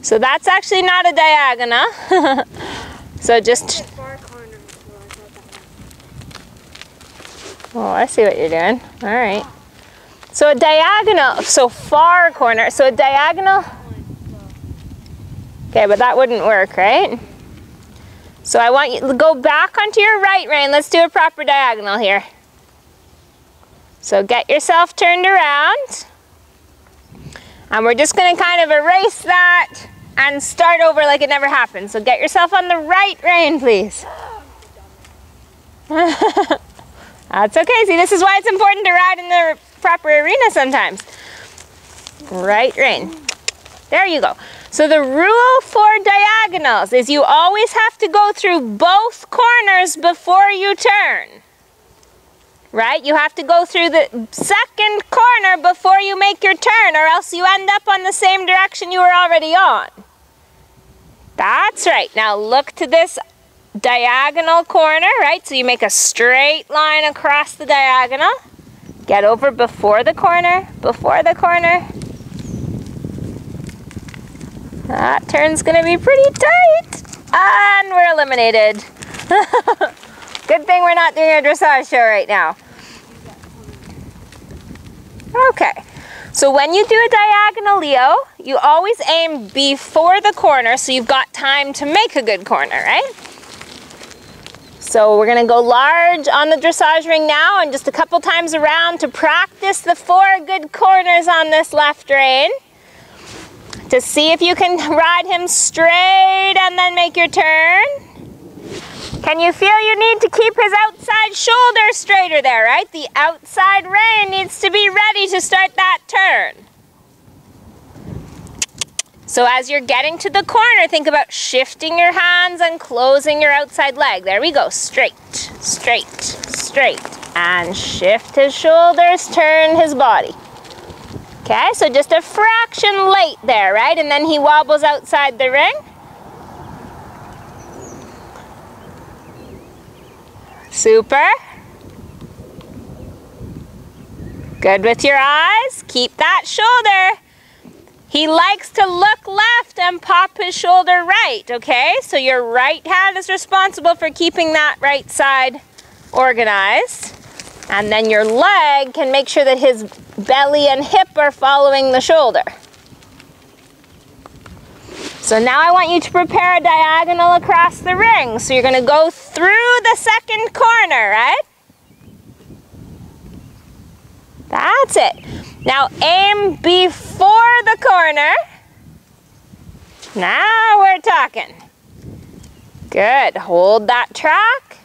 So that's actually not a diagonal. So just... Oh, I see what you're doing. All right. So a diagonal, so far corner, so a diagonal. Okay, but that wouldn't work, right? So I want you to go back onto your right rein. Let's do a proper diagonal here. So get yourself turned around. And we're just going to kind of erase that and start over like it never happened. So get yourself on the right rein, please. That's okay. See, this is why it's important to ride in the proper arena sometimes. Right rein. There you go. So the rule for diagonals is you always have to go through both corners before you turn. Right? You have to go through the second corner before you make your turn, or else you end up on the same direction you were already on. That's right. Now look to this diagonal corner, right? So you make a straight line across the diagonal. Get over before the corner, before the corner. That turn's gonna be pretty tight. And we're eliminated. Good thing we're not doing a dressage show right now. Okay, so when you do a diagonal, Leo, you always aim before the corner so you've got time to make a good corner, right? So we're gonna go large on the dressage ring now and just a couple times around to practice the 4 good corners on this left rein. To see if you can ride him straight and then make your turn. Can you feel you need to keep his outside shoulder straighter there, right? The outside rein needs to be ready to start that turn. So as you're getting to the corner, think about shifting your hands and closing your outside leg. There we go, straight, straight, straight. And shift his shoulders, turn his body. Okay, so just a fraction late there, right? And then he wobbles outside the ring. Super. Good with your eyes. Keep that shoulder. He likes to look left and pop his shoulder right, okay? So your right hand is responsible for keeping that right side organized. And then your leg can make sure that his belly and hip are following the shoulder. So now I want you to prepare a diagonal across the ring. So you're going to go through the second corner, right? That's it. Now aim before the corner. Now we're talking. Good. Hold that track.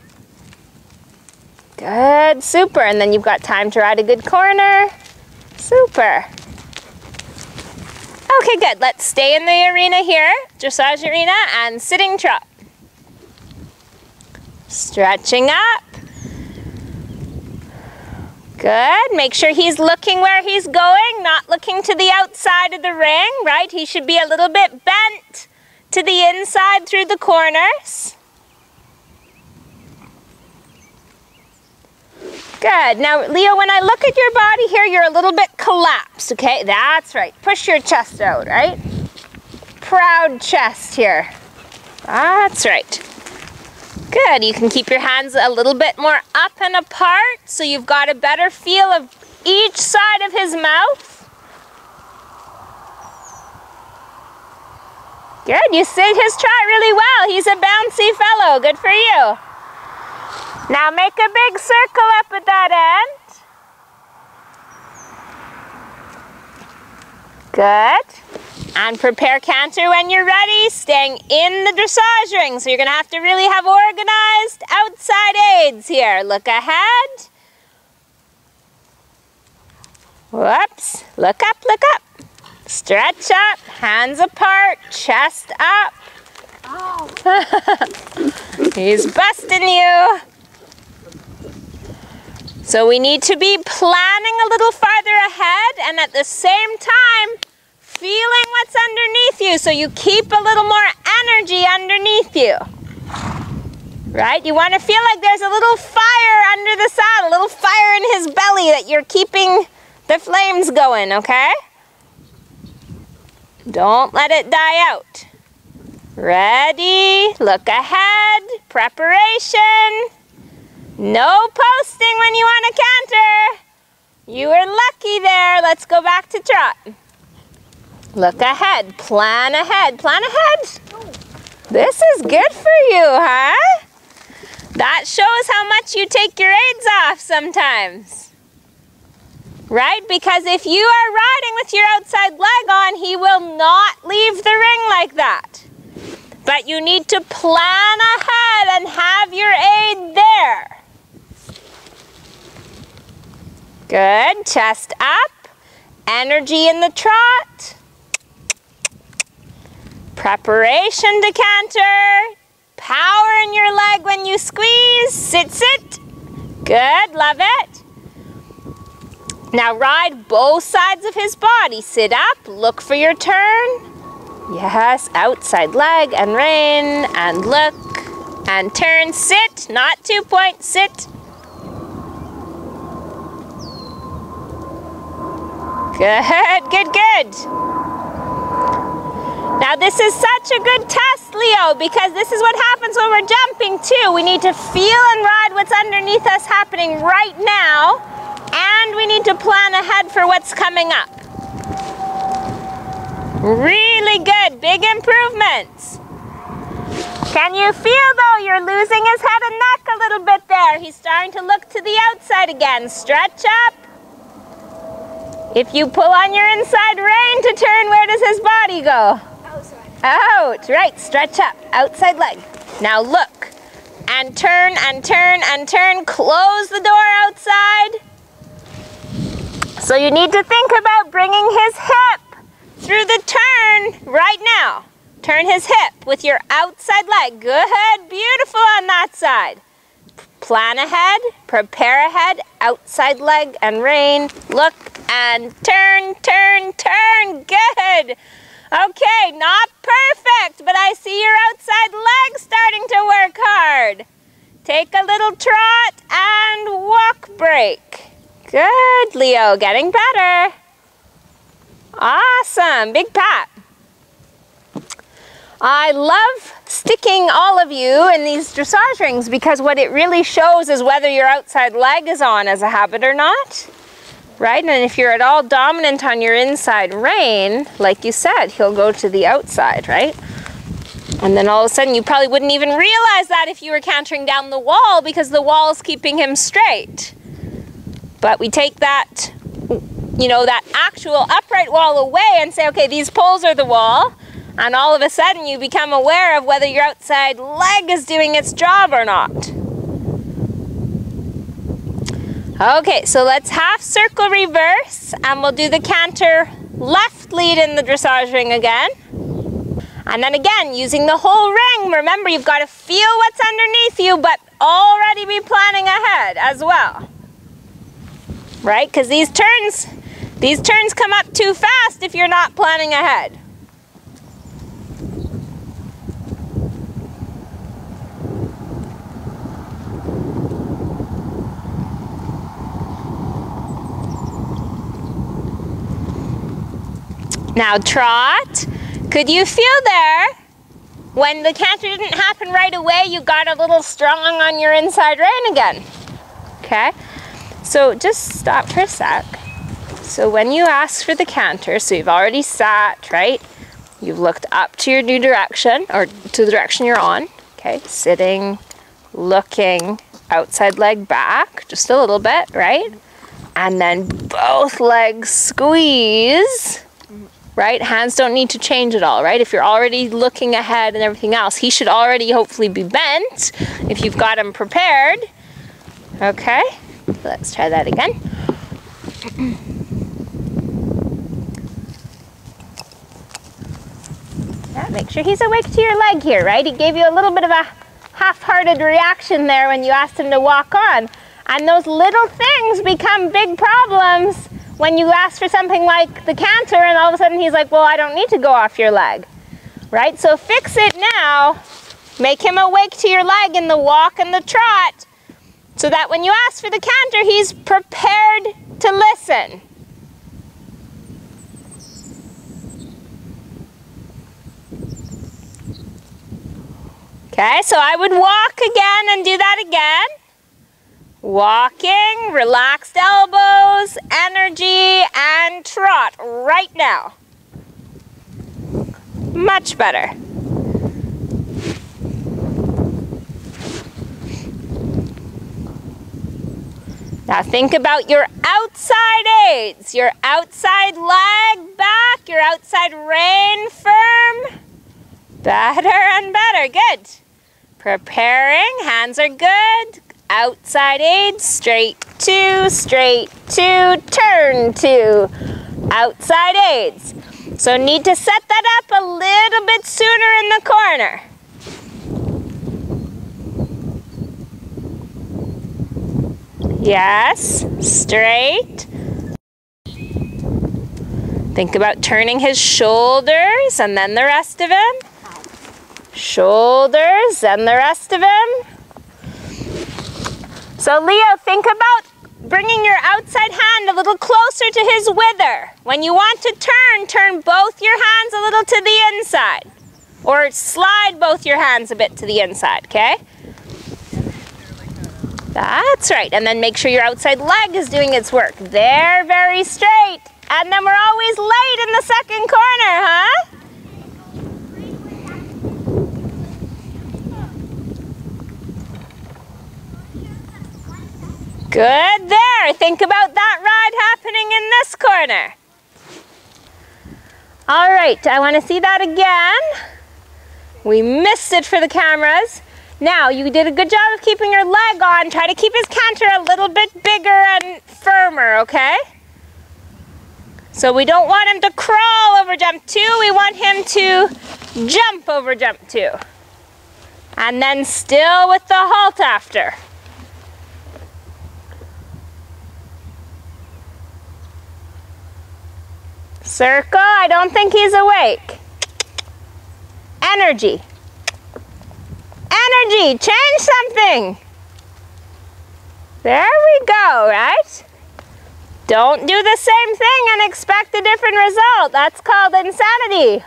Good. Super. And then you've got time to ride a good corner. Super. Okay, good. Let's stay in the arena here, dressage arena, and sitting trot. Stretching up. Good. Make sure he's looking where he's going, not looking to the outside of the ring, right? He should be a little bit bent to the inside through the corners. Good. Now, Leo, when I look at your body here, you're a little bit collapsed, okay? That's right. Push your chest out, right? Proud chest here. That's right. Good. You can keep your hands a little bit more up and apart so you've got a better feel of each side of his mouth. Good. You sit his trot really well. He's a bouncy fellow. Good for you. Now make a big circle up at that end. Good. And prepare canter when you're ready, staying in the dressage ring. So you're going to have to really have organized outside aids here. Look ahead. Whoops. Look up, look up. Stretch up, hands apart, chest up. Oh. He's busting you. So we need to be planning a little farther ahead and at the same time feeling what's underneath you so you keep a little more energy underneath you. Right? You want to feel like there's a little fire under the saddle, a little fire in his belly that you're keeping the flames going, okay? Don't let it die out. Ready, look ahead, preparation. No posting when you want to canter. You were lucky there. Let's go back to trot. Look ahead, plan ahead, plan ahead. This is good for you, huh? That shows how much you take your aids off sometimes. Right? Because if you are riding with your outside leg on, he will not leave the ring like that. But you need to plan ahead and have your aid there. Good. Chest up. Energy in the trot. Preparation to canter. Power in your leg when you squeeze. Sit, sit. Good. Love it. Now ride both sides of his body. Sit up. Look for your turn. Yes. Outside leg and rein and look and turn. Sit. Not 2 point. Sit. Good, good, good. Now this is such a good test, Leo, because this is what happens when we're jumping too. We need to feel and ride what's underneath us happening right now, and we need to plan ahead for what's coming up. Really good, big improvements. Can you feel though you're losing his head and neck a little bit there? He's starting to look to the outside again. Stretch up. If you pull on your inside rein to turn, where does his body go? Outside. Out, right, stretch up, outside leg. Now look, and turn, and turn, and turn. Close the door outside. So you need to think about bringing his hip through the turn right now. Turn his hip with your outside leg. Good, beautiful on that side. Plan ahead, prepare ahead, outside leg and rein. Look and turn, turn, turn. Good. Okay, not perfect, but I see your outside leg starting to work hard. Take a little trot and walk break. Good, Leo, getting better. Awesome, big pat. I love sticking all of you in these dressage rings because what it really shows is whether your outside leg is on as a habit or not, right? And if you're at all dominant on your inside rein, like you said, he'll go to the outside, right? And then all of a sudden you probably wouldn't even realize that if you were cantering down the wall because the wall's keeping him straight. But we take that, you know, that actual upright wall away and say, okay, these poles are the wall. And all of a sudden you become aware of whether your outside leg is doing its job or not. Okay, so let's half circle reverse and we'll do the canter left lead in the dressage ring again. And then again, using the whole ring, remember you've got to feel what's underneath you but already be planning ahead as well. Right? Because these turns come up too fast if you're not planning ahead. Now trot, could you feel there, when the canter didn't happen right away, you got a little strong on your inside rein again, okay? So just stop for a sec. So when you ask for the canter, so you've already sat, right? You've looked up to your new direction, or to the direction you're on, okay? Sitting, looking, outside leg back, just a little bit, right? And then both legs squeeze. Right? Hands don't need to change at all, right? If you're already looking ahead and everything else, he should already hopefully be bent if you've got him prepared. Okay, let's try that again. Yeah, make sure he's awake to your leg here, right? He gave you a little bit of a half-hearted reaction there when you asked him to walk on. And those little things become big problems when you ask for something like the canter and all of a sudden he's like, well, I don't need to go off your leg, right? So fix it now. Make him awake to your leg in the walk and the trot so that when you ask for the canter, he's prepared to listen. Okay, so I would walk again and do that again. Walking, relaxed elbows, energy, and trot right now. Much better. Now think about your outside aids, your outside leg back, your outside rein firm. Better and better, good. Preparing, hands are good. Outside aids, straight two, turn two. Outside aids. So need to set that up a little bit sooner in the corner. Yes, straight. Think about turning his shoulders and then the rest of him. Shoulders and the rest of him. So Leo, think about bringing your outside hand a little closer to his wither. When you want to turn both your hands a little to the inside. Or slide both your hands a bit to the inside, okay? That's right. And then make sure your outside leg is doing its work. There, very straight. And then we're always late in the second corner, huh? Good there. Think about that ride happening in this corner. All right, I want to see that again. We missed it for the cameras. Now, you did a good job of keeping your leg on. Try to keep his canter a little bit bigger and firmer, okay? So we don't want him to crawl over jump two. We want him to jump over jump two. And then still with the halt after. Circle, I don't think he's awake. Energy. Energy, change something. There we go, right? Don't do the same thing and expect a different result. That's called insanity.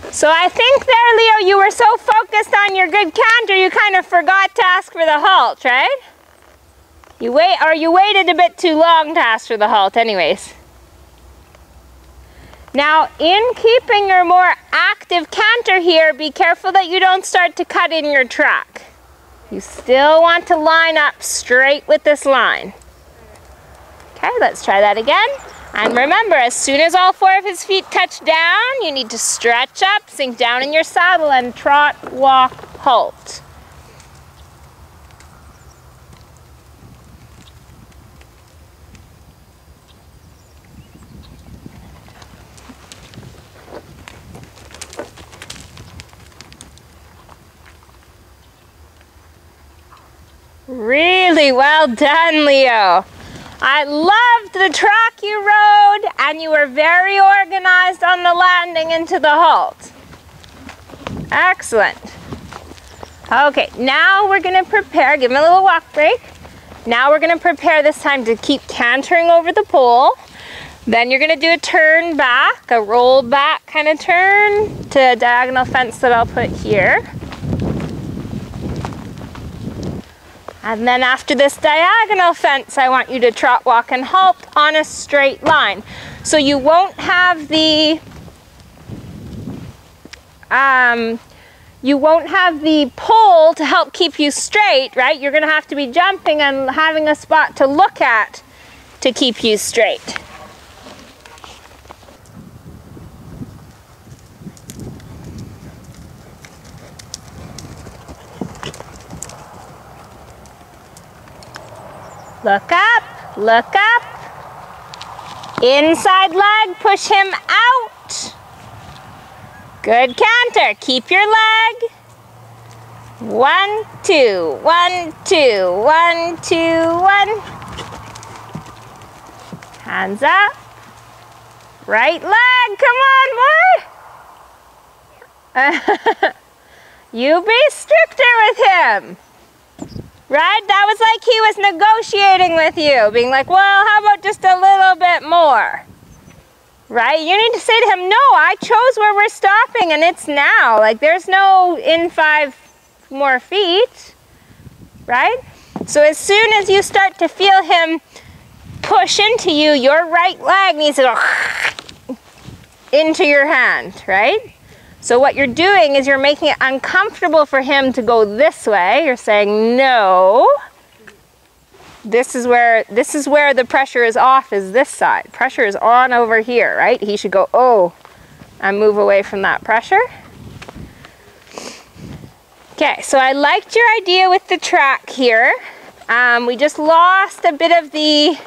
So I think there, Leo, you were so focused on your good canter, you kind of forgot to ask for the halt, right? You waited a bit too long to ask for the halt anyways. Now, in keeping your more active canter here, be careful that you don't start to cut in your track. You still want to line up straight with this line. Okay, let's try that again. And remember, as soon as all four of his feet touch down, you need to stretch up, sink down in your saddle, and trot, walk, halt. Really well done, Leo. I loved the track you rode, and you were very organized on the landing into the halt. Excellent. Okay, now we're going to prepare, give him a little walk break. Now we're going to prepare this time to keep cantering over the pole. Then you're going to do a turn back, a roll back kind of turn to a diagonal fence that I'll put here. And then after this diagonal fence, I want you to trot, walk, and halt on a straight line. So you won't have the pole to help keep you straight, right? You're gonna have to be jumping and having a spot to look at to keep you straight. Look up, look up. Inside leg, push him out. Good canter, keep your leg. 1, 2, 1, 2, 1, 2, 1. Hands up. Right leg, come on, more. You be stricter with him. Right? That was like he was negotiating with you, being like, well, how about just a little bit more? Right? You need to say to him, no, I chose where we're stopping and it's now. Like there's no in 5 more feet. Right? So as soon as you start to feel him push into you, your right leg needs to go into your hand, right? So what you're doing is you're making it uncomfortable for him to go this way. You're saying, no, this is where the pressure is off, is this side. Pressure is on over here, right? He should go, oh, and move away from that pressure. Okay, so I liked your idea with the track here. We just lost a bit of the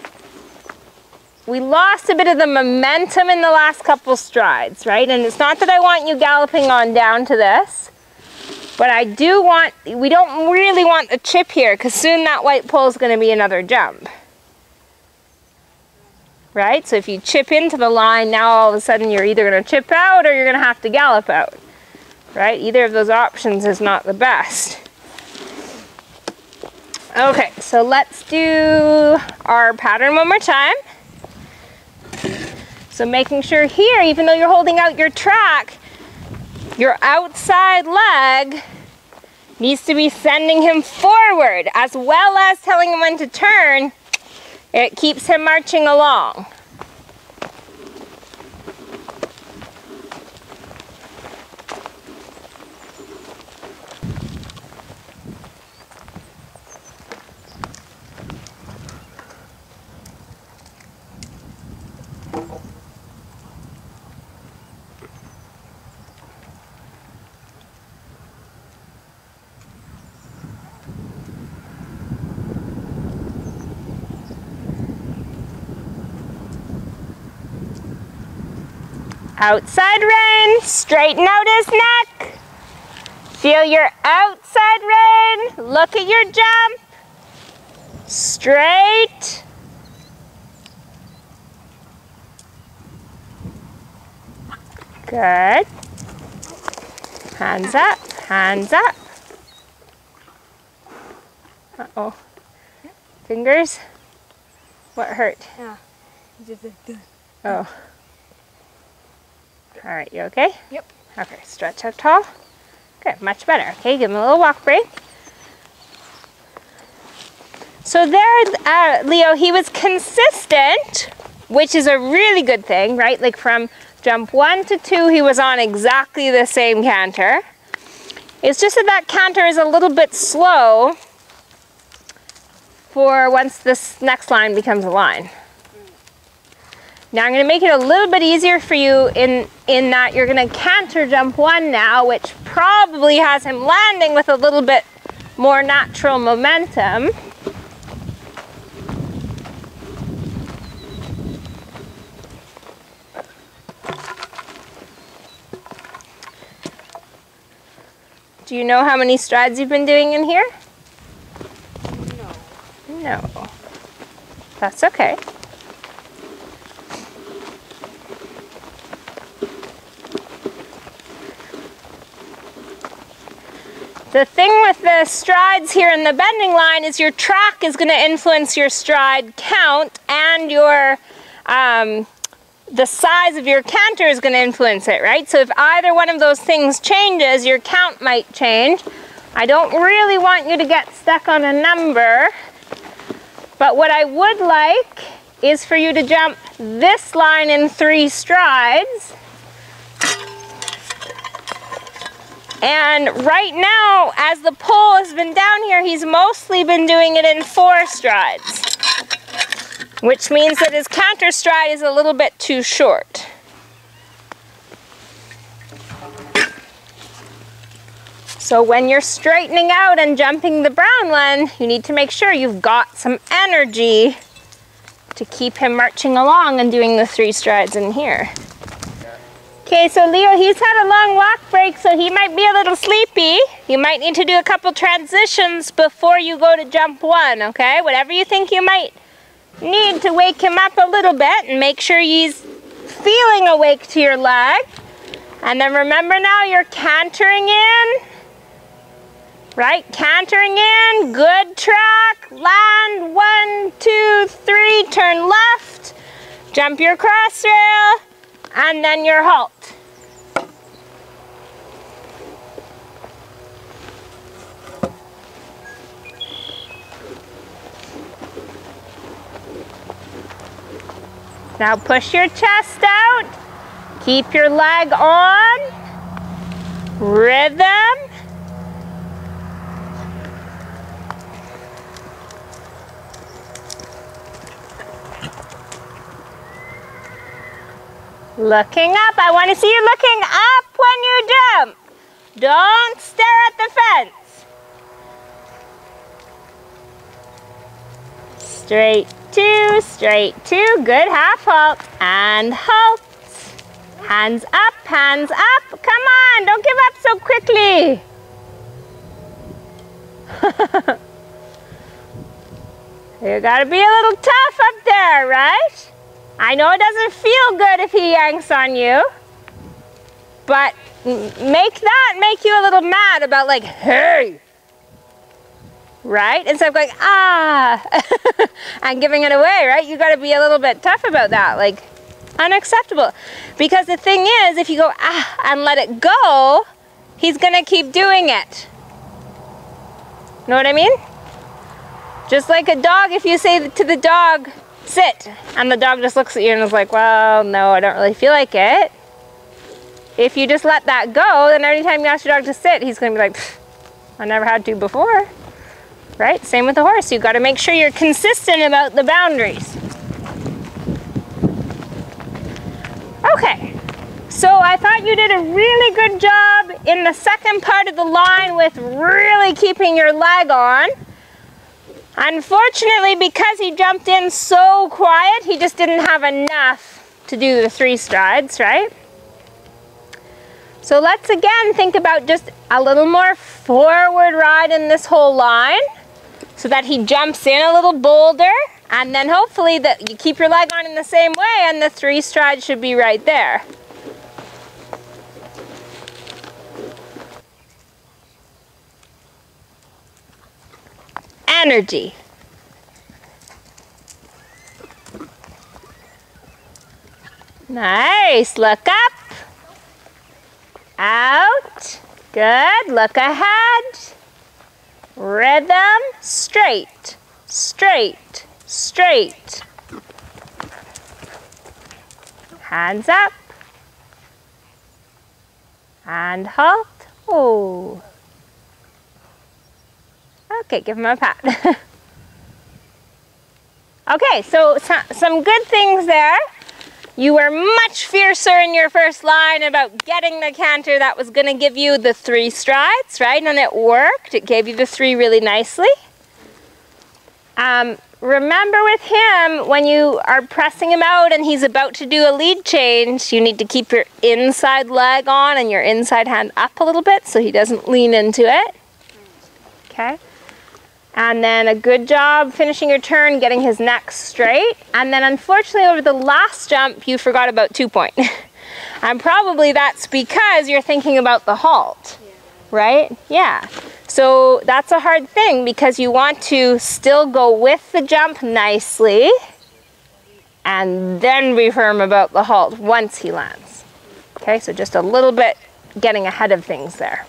momentum in the last couple strides, right? And it's not that I want you galloping on down to this, but we don't really want the chip here because soon that white pole is going to be another jump. Right? So if you chip into the line, now all of a sudden you're either going to chip out or you're going to have to gallop out. Right? Either of those options is not the best. Okay, so let's do our pattern one more time. So making sure here, even though you're holding out your track, your outside leg needs to be sending him forward, as well as telling him when to turn. It keeps him marching along. Outside rein, straighten out his neck. Feel your outside rein, look at your jump. Straight. Good. Hands up, hands up. Uh-oh. Fingers? What hurt? Yeah. Just like this. Oh. All right, you okay? Yep. Okay, stretch out tall. Good, much better. Okay, give him a little walk break. So there, Leo, he was consistent, which is a really good thing, right? Like from jump 1 to 2, he was on exactly the same canter. It's just that canter is a little bit slow for once this next line becomes a line. Now I'm going to make it a little bit easier for you in that you're going to canter jump 1 now, which probably has him landing with a little bit more natural momentum. Do you know how many strides you've been doing in here? No. No. That's okay. The thing with the strides here in the bending line is your track is going to influence your stride count, and your the size of your canter is going to influence it, right? So if either one of those things changes, your count might change. I don't really want you to get stuck on a number, but what I would like is for you to jump this line in 3 strides. And right now, as the pole has been down here, he's mostly been doing it in 4 strides, which means that his canter stride is a little bit too short. So when you're straightening out and jumping the brown one, you need to make sure you've got some energy to keep him marching along and doing the 3 strides in here. Okay, so Leo, he's had a long walk break, so he might be a little sleepy. You might need to do a couple transitions before you go to jump 1, okay? Whatever you think you might need to wake him up a little bit and make sure he's feeling awake to your leg. And then remember now, you're cantering in Right? Cantering in, good track, land, 1, 2, 3, turn left, jump your cross rail, and then your halt. Now push your chest out, keep your leg on, rhythm. Looking up, I want to see you looking up when you jump. Don't stare at the fence. Straight two, good half halt, and halt. Hands up, come on, don't give up so quickly. You gotta be a little tough up there, right? I know it doesn't feel good if he yanks on you, but make that make you a little mad about like, hey, right? Instead of going, ah, and giving it away, right? You gotta be a little bit tough about that, like unacceptable. Because the thing is, if you go, ah, and let it go, he's gonna keep doing it. Know what I mean? Just like a dog, if you say to the dog, sit, and the dog just looks at you and is like, well, no, I don't really feel like it. If you just let that go, then every time you ask your dog to sit, he's gonna be like, I never had to before, right? Same with the horse. You've got to make sure you're consistent about the boundaries. Okay, so I thought you did a really good job in the second part of the line with really keeping your leg on. Unfortunately, because he jumped in so quiet, he just didn't have enough to do the 3 strides, right? So let's again think about just a little more forward ride in this whole line so that he jumps in a little bolder, and then hopefully that you keep your leg on in the same way and the 3 strides should be right there. Energy. Nice. Look up. Out. Good. Look ahead. Rhythm. Straight. Straight. Straight. Hands up. And halt. Oh. Okay, give him a pat. Okay, so some good things there. You were much fiercer in your first line about getting the canter that was going to give you the 3 strides, right? And it worked. It gave you the 3 really nicely. Remember with him, when you are pressing him out and he's about to do a lead change, you need to keep your inside leg on and your inside hand up a little bit so he doesn't lean into it. Okay? And then a good job finishing your turn, getting his neck straight. And then unfortunately over the last jump, you forgot about 2 point. And probably that's because you're thinking about the halt, right? Yeah. So that's a hard thing because you want to still go with the jump nicely and then be firm about the halt once he lands. Okay, so just a little bit getting ahead of things there.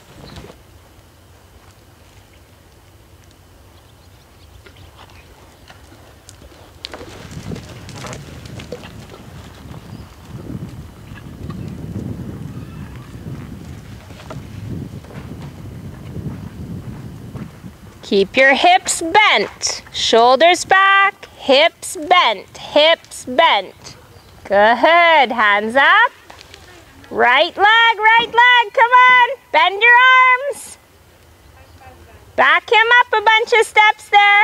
Keep your hips bent, shoulders back, hips bent, hips bent. Good, hands up. Right leg, come on. Bend your arms. Back him up a bunch of steps there.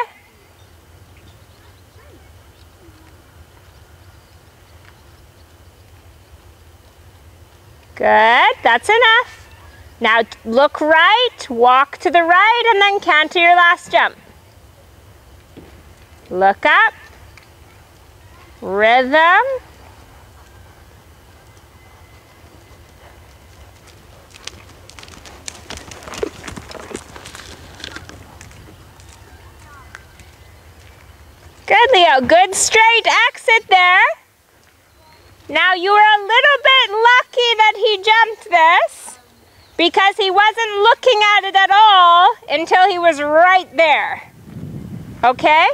Good, that's enough. Now look right, walk to the right, and then canter your last jump. Look up, rhythm. Leo. Good straight exit there. Now you were a little bit lucky that he jumped this because he wasn't looking at it at all until he was right there. Okay?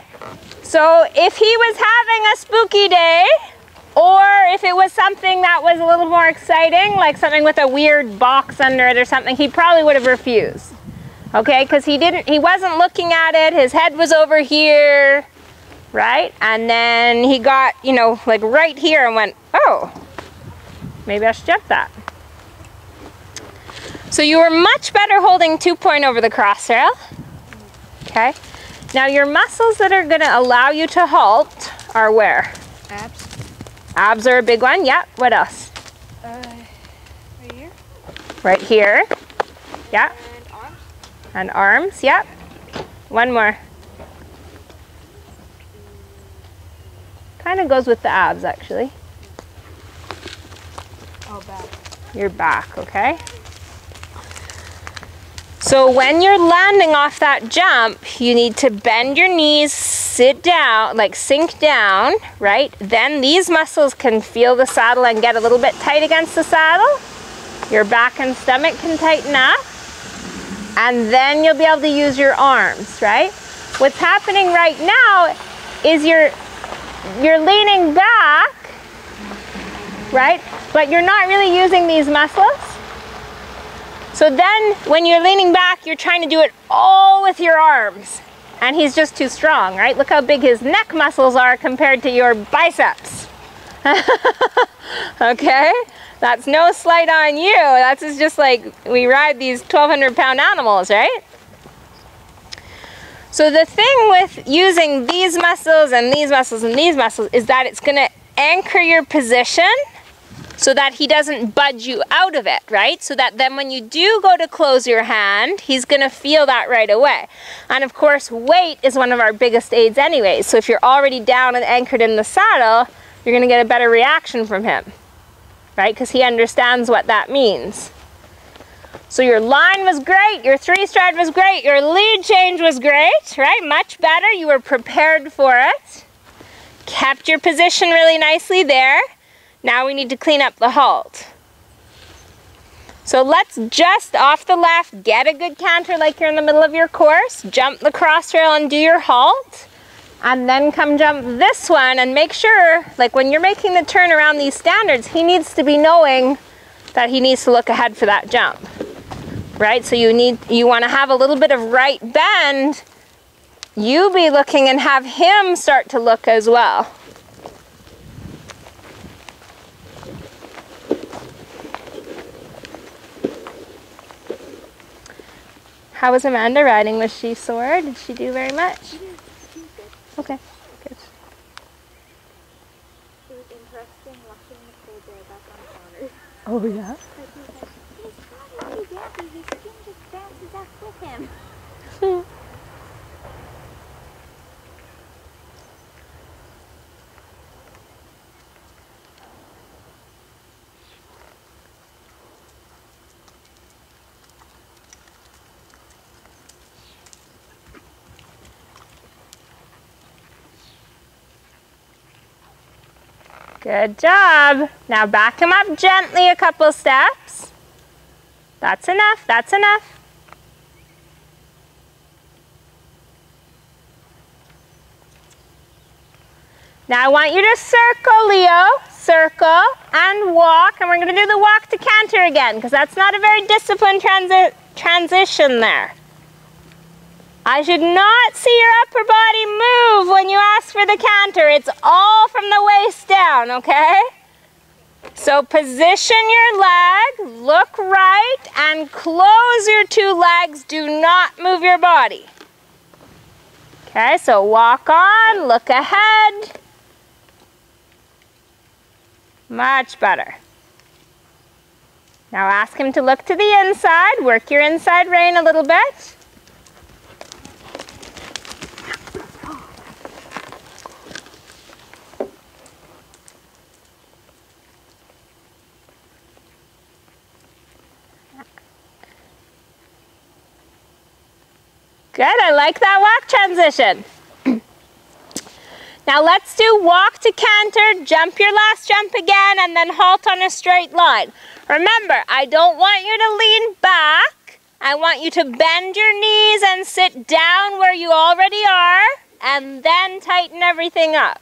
So if he was having a spooky day, or if it was something that was a little more exciting, like something with a weird box under it or something, he probably would have refused. Okay, because he wasn't looking at it, his head was over here, right? And then he got, you know, like right here and went, oh, maybe I should jump that. So you were much better holding 2 point over the cross rail. Okay, now your muscles that are gonna allow you to halt are where? Abs. Abs are a big one, yeah. What else? Right here. Right here, yeah. And arms. And arms, yep. One more. Kind of goes with the abs, actually. Oh, back. Your back, okay? So when you're landing off that jump, you need to bend your knees, sit down, like sink down, right? Then these muscles can feel the saddle and get a little bit tight against the saddle. Your back and stomach can tighten up. And then you'll be able to use your arms, right? What's happening right now is you're leaning back, right? But you're not really using these muscles. So then when you're leaning back, you're trying to do it all with your arms. And he's just too strong, right? Look how big his neck muscles are compared to your biceps. Okay? That's no slight on you. That's just like we ride these 1,200-pound animals, right? So the thing with using these muscles and these muscles and these muscles is that it's going to anchor your position so that he doesn't budge you out of it, right? So that then when you do go to close your hand, he's going to feel that right away. And of course, weight is one of our biggest aids anyways. So if you're already down and anchored in the saddle, you're going to get a better reaction from him, right? Because he understands what that means. So your line was great, your 3-stride was great, your lead change was great, right? Much better, you were prepared for it. Kept your position really nicely there. Now we need to clean up the halt. So let's just off the left, get a good canter like you're in the middle of your course, jump the cross rail and do your halt, and then come jump this one and make sure, like when you're making the turn around these standards, he needs to be knowing that he needs to look ahead for that jump, right? So you want to have a little bit of right bend, you be looking and have him start to look as well. How was Amanda riding? Was she sore? Did she do very much? She was good. Okay, good. It was interesting watching the cold bear back on the counter. Oh yeah? But he's not really happy. His skin just bounces up with him. Good job. Now back him up gently a couple steps. That's enough, that's enough. Now I want you to circle, Leo. Circle and walk. And we're going to do the walk to canter again because that's not a very disciplined transition there. I should not see your upper body move when you ask for the canter. It's all from the waist down, okay? So position your leg, look right, and close your 2 legs. Do not move your body. Okay, so walk on, look ahead. Much better. Now ask him to look to the inside. Work your inside rein a little bit. Good, I like that walk transition. Now let's do walk to canter, jump your last jump again, and then halt on a straight line. Remember, I don't want you to lean back. I want you to bend your knees and sit down where you already are, and then tighten everything up.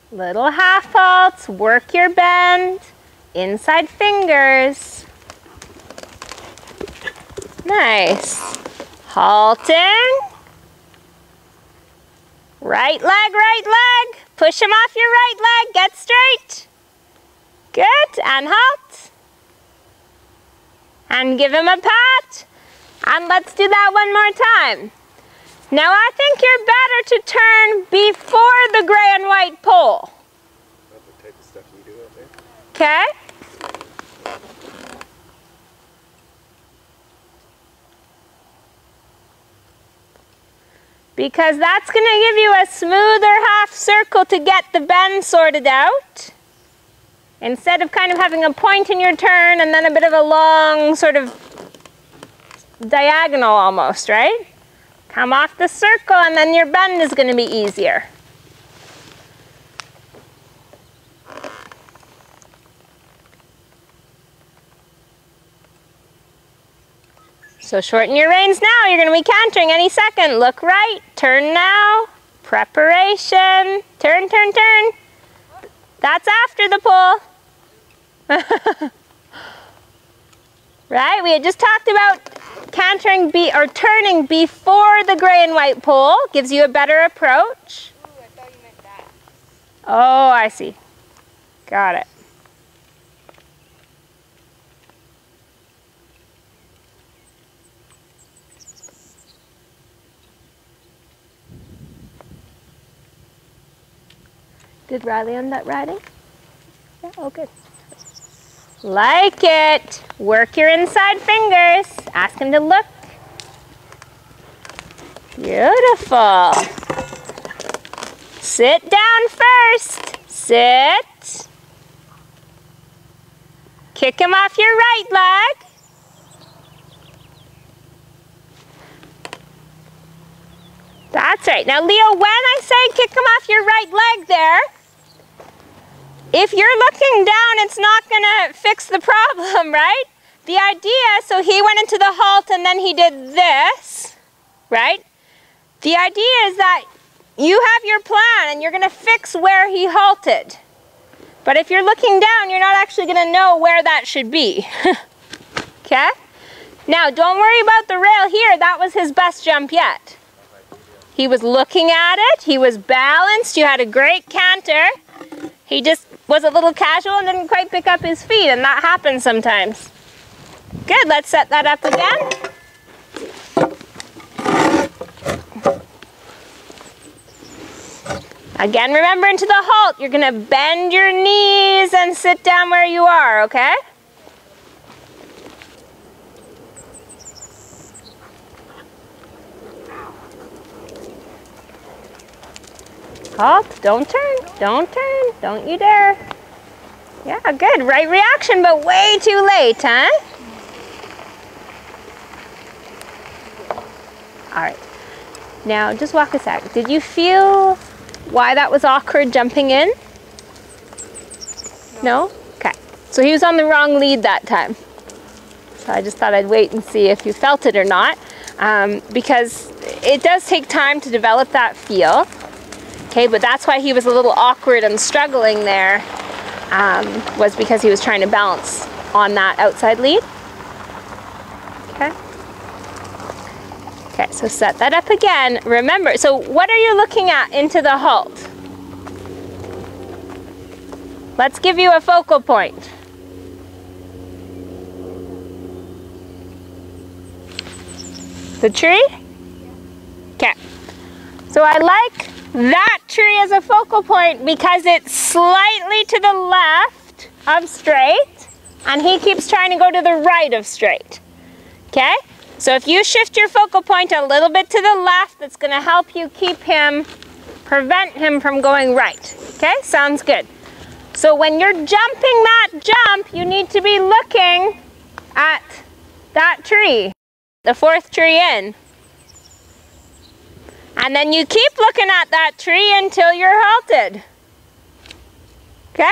Little half halts, work your bend, inside fingers. Nice. Halting. Right leg. Push him off your right leg, get straight. Good, and halt. And give him a pat. And let's do that one more time. Now I think you're better to turn before the gray and white pole. That's the type of stuff you do out there. Okay? Because that's going to give you a smoother half circle to get the bend sorted out. Instead of kind of having a point in your turn and then a bit of a long sort of diagonal almost, right? Come off the circle and then your bend is going to be easier. So shorten your reins now. You're going to be cantering any second. Look right. Turn now. Preparation. Turn. That's after the pull. Right? We had just talked about cantering or turning before the gray and white pole. Gives you a better approach. Ooh, I thought you meant that. Oh, I see. Got it. Did Riley end up riding? Yeah, oh good. Like it. Work your inside fingers. Ask him to look. Beautiful. Sit down first. Sit. Kick him off your right leg. That's right. Now, Leo, when I say kick him off your right leg there, if you're looking down, it's not going to fix the problem, right? The idea, so he went into the halt and then he did this, right? The idea is that you have your plan and you're going to fix where he halted. But if you're looking down, you're not actually going to know where that should be. Okay? Now, don't worry about the rail here. That was his best jump yet. He was looking at it. He was balanced. You had a great canter. He just was a little casual and didn't quite pick up his feet, and that happens sometimes. Good, let's set that up again. Again, remember into the halt, you're gonna bend your knees and sit down where you are, okay? Halt, don't turn, don't you dare. Yeah, good, right reaction, but way too late, huh? All right, now just walk a sec. Did you feel why that was awkward jumping in? No? Okay, so he was on the wrong lead that time. So I just thought I'd wait and see if you felt it or not, because it does take time to develop that feel. Okay, but that's why he was a little awkward and struggling there, was because he was trying to balance on that outside lead. Okay. Okay, so set that up again. Remember, so what are you looking at into the halt? Let's give you a focal point. The tree? Okay. So I like that tree as a focal point because it's slightly to the left of straight and he keeps trying to go to the right of straight. Okay? So if you shift your focal point a little bit to the left, that's going to help you prevent him from going right. Okay, sounds good. So when you're jumping that jump, you need to be looking at that tree, the fourth tree in. And then you keep looking at that tree until you're halted. Okay?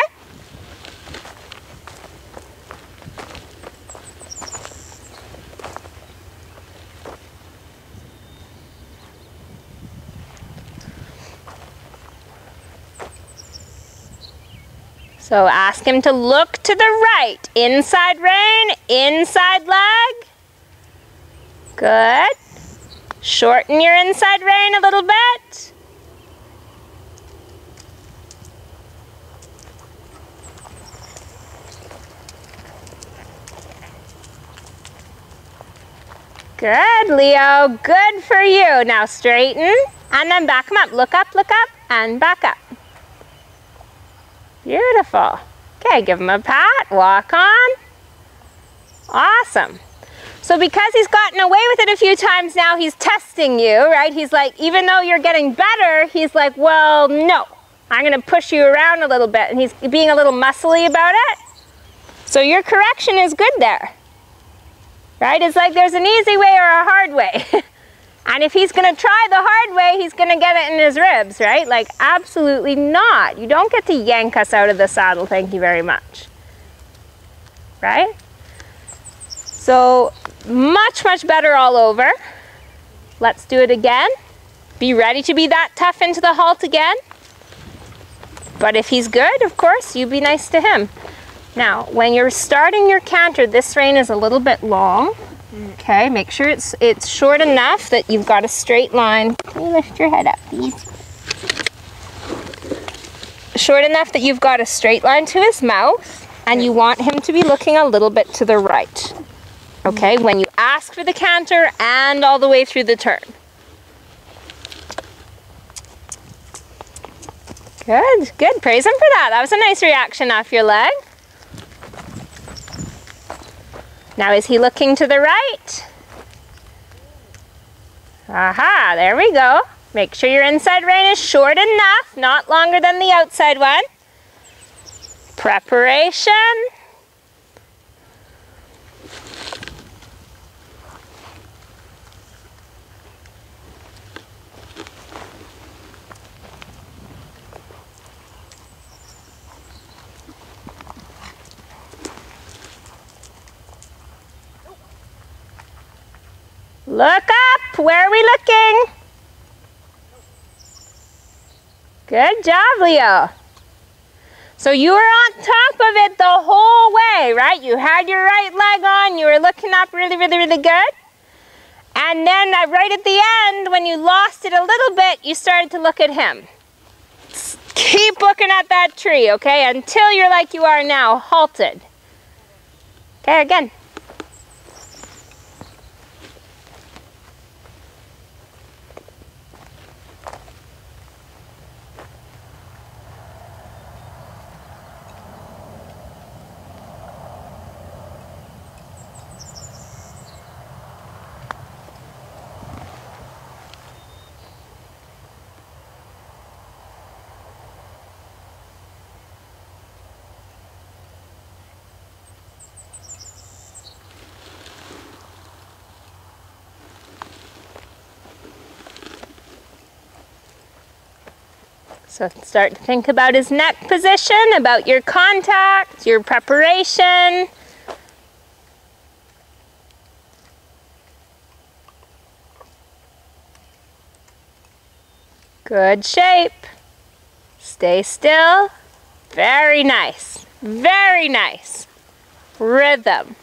So ask him to look to the right. Inside rein, inside leg. Good. Shorten your inside rein a little bit. Good, Leo. Good for you. Now straighten and then back him up. Look up, and back up. Beautiful. Okay, give him a pat, walk on. Awesome. So because he's gotten away with it a few times now, he's testing you, right? He's like, even though you're getting better, he's like, well, no, I'm gonna push you around a little bit. And he's being a little muscly about it. So your correction is good there, right? It's like there's an easy way or a hard way. And if he's gonna try the hard way, he's gonna get it in his ribs, right? Like, absolutely not. You don't get to yank us out of the saddle, thank you very much. Right? So, much, much better all over. Let's do it again. Be ready to be that tough into the halt again. But if he's good, of course, you be nice to him. Now, when you're starting your canter, this rein is a little bit long. Okay, make sure it's short enough that you've got a straight line. Can you lift your head up, please? Short enough that you've got a straight line to his mouth, and you want him to be looking a little bit to the right. Okay, when you ask for the canter and all the way through the turn. Good, good. Praise him for that. That was a nice reaction off your leg. Now, is he looking to the right? Aha, there we go. Make sure your inside rein is short enough, not longer than the outside one. Preparation. Look up. Where are we looking? Good job, Leo. So you were on top of it the whole way, right? You had your right leg on. You were looking up really, really, really good. And then right at the end, when you lost it a little bit, you started to look at him. Keep looking at that tree, okay? Until you're like you are now, halted. Okay, again. So start to think about his neck position, about your contact, your preparation. Good shape. Stay still. Very nice. Very nice. Rhythm.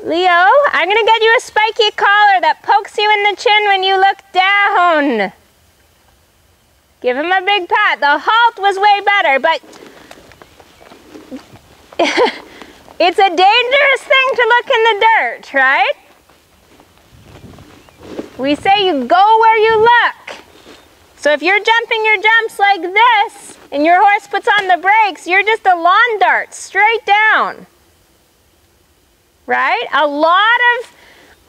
Leo, I'm going to get you a spiky collar that pokes you in the chin when you look down. Give him a big pat. The halt was way better, but it's a dangerous thing to look in the dirt, right? We say you go where you look. So if you're jumping your jumps like this, and your horse puts on the brakes, you're just a lawn dart, straight down. Right? A lot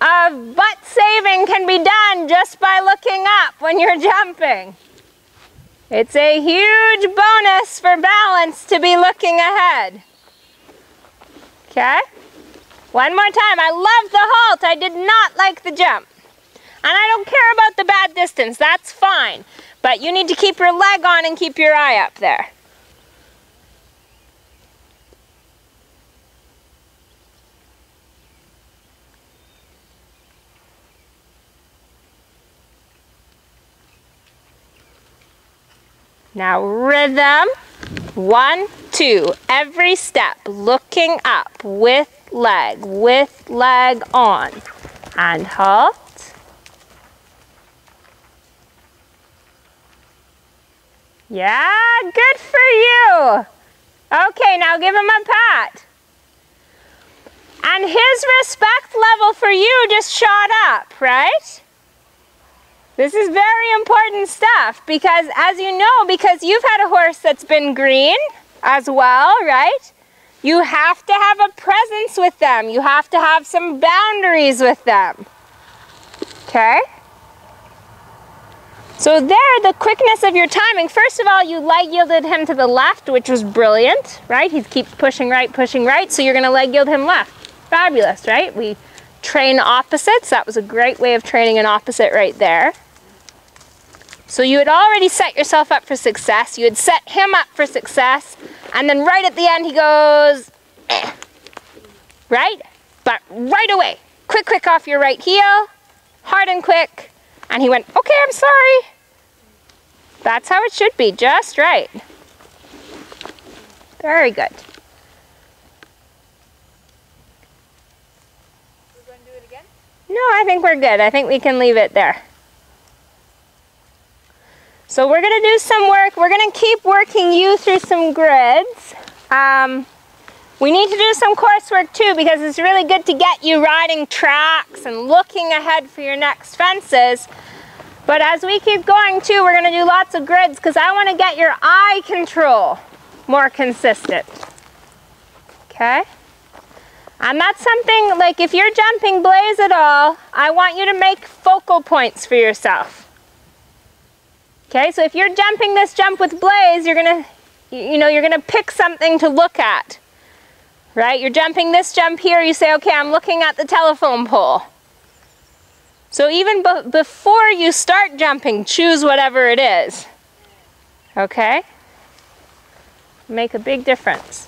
of butt saving can be done just by looking up when you're jumping. It's a huge bonus for balance to be looking ahead. Okay? One more time. I love the halt. I did not like the jump. And I don't care about the bad distance. That's fine. But you need to keep your leg on and keep your eye up there. Now rhythm, 1, 2, every step, looking up with leg on, and halt. Yeah, good for you. Okay, now give him a pat. And his respect level for you just shot up, right? This is very important stuff because, as you know, because you've had a horse that's been green as well, right? You have to have a presence with them. You have to have some boundaries with them. Okay? So there, the quickness of your timing, first of all, you leg yielded him to the left, which was brilliant, right? He keeps pushing right, so you're gonna leg yield him left. Fabulous, right? We train opposites. That was a great way of training an opposite right there. So you had already set yourself up for success. You had set him up for success. And then right at the end, he goes, eh. Right? But right away, quick off your right heel, hard and quick. And he went, okay, I'm sorry. That's how it should be, just right. Very good. We're going to do it again? No, I think we're good. I think we can leave it there. So we're going to do some work. We're going to keep working you through some grids. We need to do some coursework too because it's really good to get you riding tracks and looking ahead for your next fences. But as we keep going too, we're going to do lots of grids because I want to get your eye control more consistent. Okay? And that's something like if you're jumping blaze at all, I want you to make focal points for yourself. Okay, so if you're jumping this jump with blaze, you're gonna pick something to look at, right? You're jumping this jump here, you say, okay, I'm looking at the telephone pole. So even before you start jumping, choose whatever it is, okay? Make a big difference.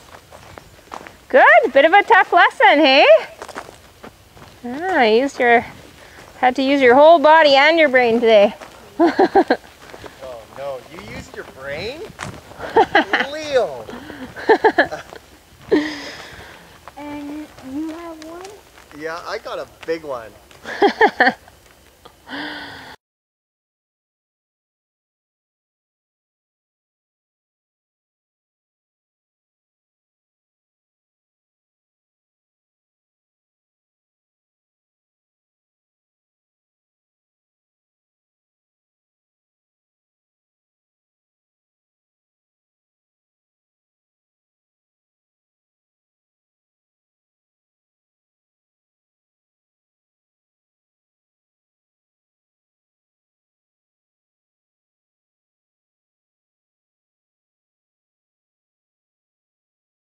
Good, bit of a tough lesson, hey? Had to use your whole body and your brain today. No, you used your brain? Leo! And you have one? Yeah, I got a big one.